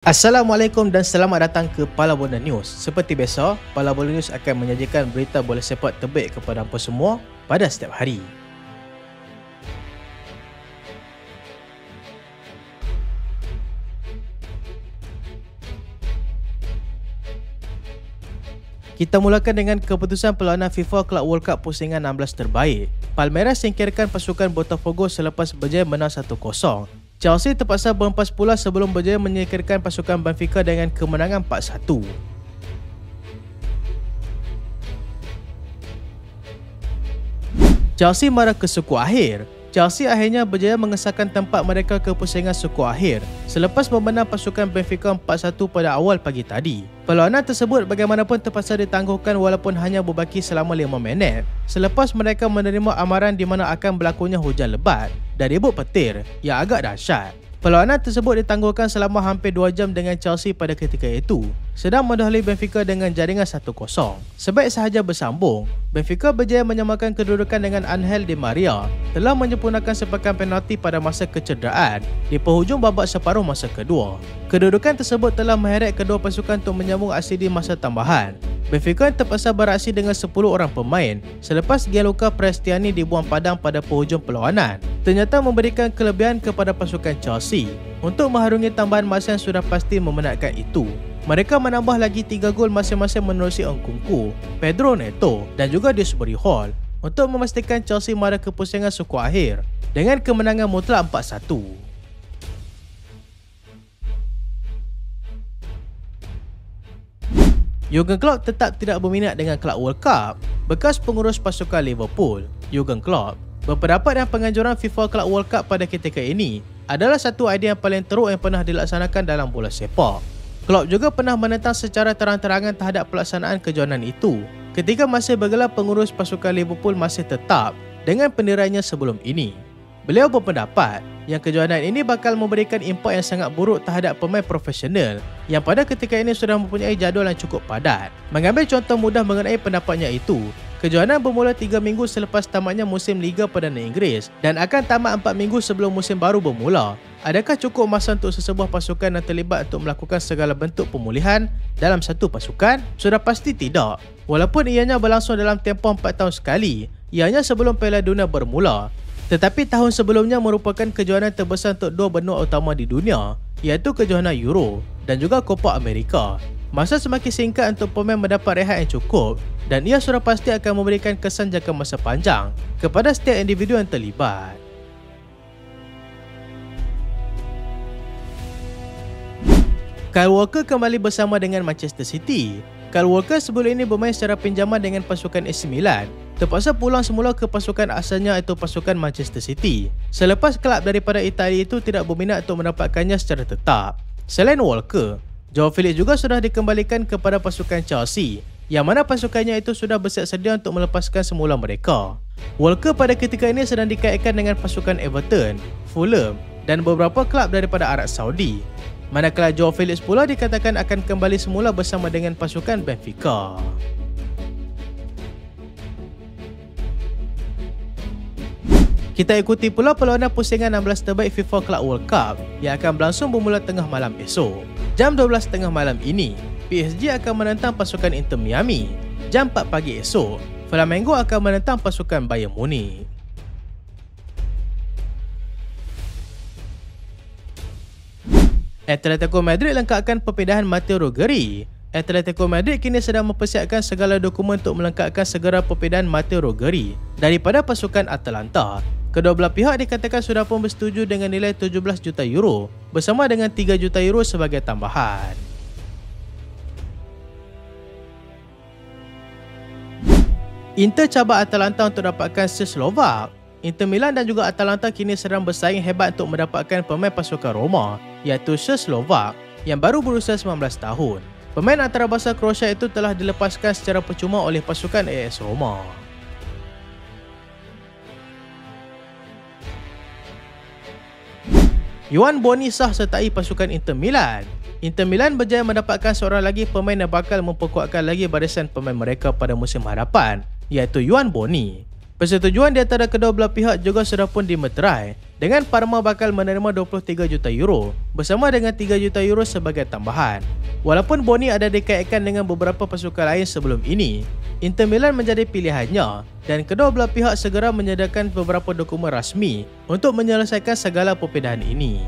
Assalamualaikum dan selamat datang ke Pala Bola News. Seperti biasa, Pala Bola News akan menyajikan berita bola sepak terbaik kepada anda semua pada setiap hari. Kita mulakan dengan keputusan perlawanan FIFA Club World Cup pusingan 16 terbaik. Palmeiras singkirkan pasukan Botafogo selepas berjaya menang 1-0. Chelsea terpaksa berempas pula sebelum berjaya menyingkirkan pasukan Benfica dengan kemenangan 4-1. Chelsea marah ke suku akhir. Chelsea akhirnya berjaya mengesahkan tempat mereka ke pusingan suku akhir selepas memenang pasukan Benfica 4-1 pada awal pagi tadi. Perlawanan tersebut bagaimanapun terpaksa ditangguhkan walaupun hanya berbaki selama 5 minit selepas mereka menerima amaran di mana akan berlakunya hujan lebat dan ribut petir yang agak dahsyat. Perlawanan tersebut ditangguhkan selama hampir 2 jam dengan Chelsea pada ketika itu sedang mendahului Benfica dengan jaringan 1-0. Sebaik sahaja bersambung, Benfica berjaya menyamakan kedudukan dengan Angel Di Maria telah menyempurnakan sepakan penalti pada masa kecederaan di penghujung babak separuh masa kedua. Kedudukan tersebut telah mengheret kedua pasukan untuk menyambung aksi di masa tambahan. Benfica terpaksa beraksi dengan 10 orang pemain selepas Gianluca Prestiani dibuang padang pada penghujung perlawanan. Ternyata memberikan kelebihan kepada pasukan Chelsea untuk mengharungi tambahan masa yang sudah pasti memenatkan itu. Mereka menambah lagi 3 gol masing-masing menerusi Nkunku, Pedro Neto dan juga Dewsbury Hall untuk memastikan Chelsea marah ke pusingan suku akhir dengan kemenangan mutlak 4-1. Jurgen Klopp tetap tidak berminat dengan Club World Cup. Bekas pengurus pasukan Liverpool, Jurgen Klopp, berpendapat yang penganjuran FIFA Club World Cup pada ketika ini adalah satu idea yang paling teruk yang pernah dilaksanakan dalam bola sepak. Klopp juga pernah menentang secara terang-terangan terhadap pelaksanaan kejohanan itu ketika masih bergelar pengurus pasukan Liverpool masih tetap dengan pendiriannya sebelum ini. Beliau berpendapat yang kejohanan ini bakal memberikan impak yang sangat buruk terhadap pemain profesional yang pada ketika ini sudah mempunyai jadual yang cukup padat. Mengambil contoh mudah mengenai pendapatnya itu, kejohanan bermula 3 minggu selepas tamatnya musim Liga Perdana Inggeris dan akan tamat 4 minggu sebelum musim baru bermula. Adakah cukup masa untuk sesebuah pasukan yang terlibat untuk melakukan segala bentuk pemulihan dalam satu pasukan? Sudah pasti tidak. Walaupun ianya berlangsung dalam tempoh 4 tahun sekali, ianya sebelum Piala Dunia bermula. Tetapi tahun sebelumnya merupakan kejohanan terbesar untuk 2 benua utama di dunia, iaitu kejohanan Euro dan juga Copa America. Masa semakin singkat untuk pemain mendapat rehat yang cukup dan ia sudah pasti akan memberikan kesan jangka masa panjang kepada setiap individu yang terlibat. Kyle Walker kembali bersama dengan Manchester City. Kyle Walker sebelum ini bermain secara pinjaman dengan pasukan AC Milan, terpaksa pulang semula ke pasukan asalnya iaitu pasukan Manchester City selepas kelab daripada Itali itu tidak berminat untuk mendapatkannya secara tetap. Selain Walker, Joao Felix juga sudah dikembalikan kepada pasukan Chelsea yang mana pasukannya itu sudah bersiap sedia untuk melepaskan semula mereka. Walker pada ketika ini sedang dikaitkan dengan pasukan Everton, Fulham dan beberapa kelab daripada Arab Saudi. Manakala Joao Felix pula dikatakan akan kembali semula bersama dengan pasukan Benfica. Kita ikuti pula perlawanan pusingan 16 terbaik FIFA Club World Cup yang akan berlangsung bermula tengah malam esok. Jam 12.30 malam ini, PSG akan menentang pasukan Inter Miami. Jam 4 pagi esok, Flamengo akan menentang pasukan Bayern Munich. Atletico Madrid lengkapkan perpindahan Matteo Ruggeri. Atletico Madrid kini sedang mempersiapkan segala dokumen untuk melengkapkan segera perpindahan Matteo Ruggeri daripada pasukan Atalanta. Kedua belah pihak dikatakan sudah pun bersetuju dengan nilai 17 juta euro bersama dengan 3 juta euro sebagai tambahan. Inter cabar Atalanta untuk dapatkan si Slovak. Inter Milan dan juga Atalanta kini sedang bersaing hebat untuk mendapatkan pemain pasukan Roma iaitu Slovak yang baru berusia 19 tahun. Pemain antarabangsa Kroasia itu telah dilepaskan secara percuma oleh pasukan AS Roma. Yohan Boni sah sertai pasukan Inter Milan. Inter Milan berjaya mendapatkan seorang lagi pemain yang bakal memperkuatkan lagi barisan pemain mereka pada musim hadapan iaitu Yohan Boni. Persetujuan di antara kedua belah pihak juga sudah pun dimeterai dengan Parma bakal menerima 23 juta euro bersama dengan 3 juta euro sebagai tambahan. Walaupun Boni ada dikaitkan dengan beberapa pasukan lain sebelum ini, Inter Milan menjadi pilihannya dan kedua belah pihak segera menyediakan beberapa dokumen rasmi untuk menyelesaikan segala perpindahan ini.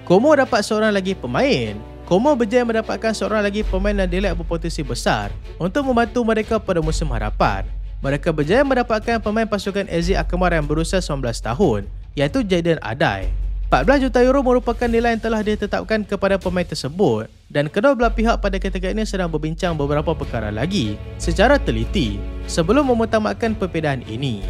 Como dapat seorang lagi pemain. Como berjaya mendapatkan seorang lagi pemain yang dinilai berpotensi besar untuk membantu mereka pada musim hadapan. Mereka berjaya mendapatkan pemain pasukan AZ Alkmaar yang berusia 19 tahun, iaitu Jadon Adai. 14 juta euro merupakan nilai yang telah ditetapkan kepada pemain tersebut dan kedua belah pihak pada ketika ini sedang berbincang beberapa perkara lagi secara teliti sebelum memutamatkan perpindahan ini.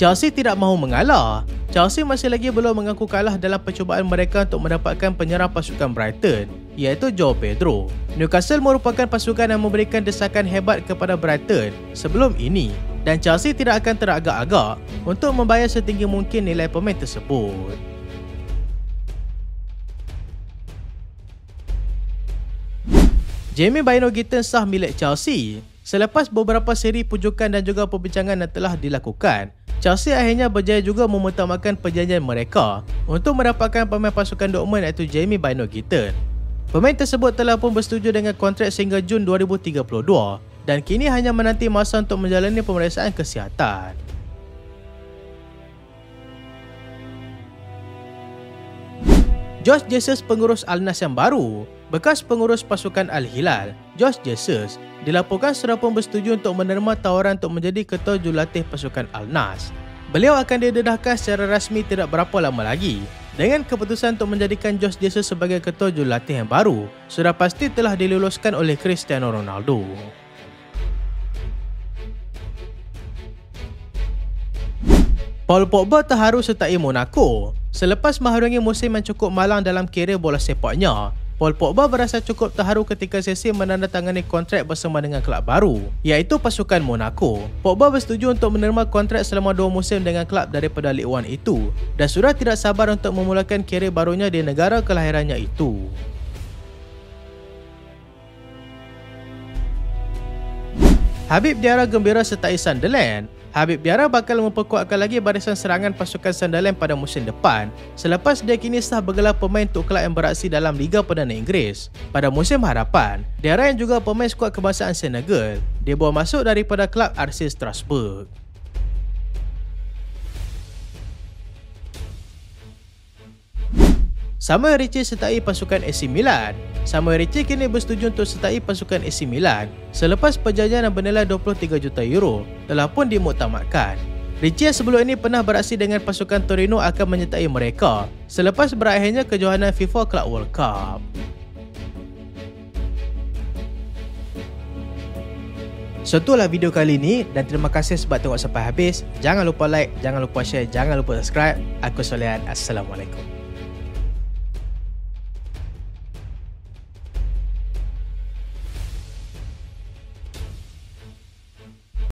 Chelsea tidak mahu mengalah. Chelsea masih lagi belum mengaku kalah dalam percubaan mereka untuk mendapatkan penyerang pasukan Brighton, iaitu João Pedro. Newcastle merupakan pasukan yang memberikan desakan hebat kepada Brighton sebelum ini dan Chelsea tidak akan teragak-agak untuk membayar setinggi mungkin nilai pemain tersebut. Jamie Bynoe-Gitton sah milik Chelsea. Selepas beberapa seri pujukan dan juga perbincangan yang telah dilakukan, Chelsea akhirnya berjaya juga memutamakan perjanjian mereka untuk mendapatkan pemain pasukan Dortmund iaitu Jamie Bynoe-Gitton. Pemain tersebut telah pun bersetuju dengan kontrak sehingga Jun 2032 dan kini hanya menanti masa untuk menjalani pemeriksaan kesihatan. Jorge Jesus pengurus Al Nassr yang baru. Bekas pengurus pasukan Al Hilal, Jorge Jesus, dilaporkan sudah pun bersetuju untuk menerima tawaran untuk menjadi ketua jurulatih pasukan Al Nassr. Beliau akan didedahkan secara rasmi tidak berapa lama lagi. Dengan keputusan untuk menjadikan Jorge Jesus sebagai ketua jurulatih yang baru, sudah pasti telah diluluskan oleh Cristiano Ronaldo. Paul Pogba terharu sertai Monaco. Selepas mengharungi musim yang cukup malang dalam kerjaya bola sepaknya, Paul Pogba berasa cukup terharu ketika sesi menandatangani kontrak bersama dengan kelab baru, iaitu pasukan Monaco. Pogba bersetuju untuk menerima kontrak selama 2 musim dengan kelab daripada Ligue 1 itu dan sudah tidak sabar untuk memulakan kerjaya barunya di negara kelahirannya itu. Habib Diarra gembira sertai Sunderland. Habib Diarra bakal memperkuatkan lagi barisan serangan pasukan Sunderland pada musim depan selepas dia kini sah bergelar pemain untuk kelab yang beraksi dalam Liga Perdana Inggeris. Pada musim hadapan, Diarra yang juga pemain skuad kebangsaan Senegal dibawa masuk daripada kelab RC Strasbourg. Samuel Ritchie sertai pasukan AC Milan. Samuel Ritchie kini bersetuju untuk sertai pasukan AC Milan selepas perjanjian yang bernilai 23 juta euro telah pun dimuktamadkan. Ritchie yang sebelum ini pernah beraksi dengan pasukan Torino akan menyertai mereka selepas berakhirnya kejohanan FIFA Club World Cup. So itulah video kali ini dan terima kasih sebab tengok sampai habis. Jangan lupa like, jangan lupa share, jangan lupa subscribe. Aku Solehan. Assalamualaikum.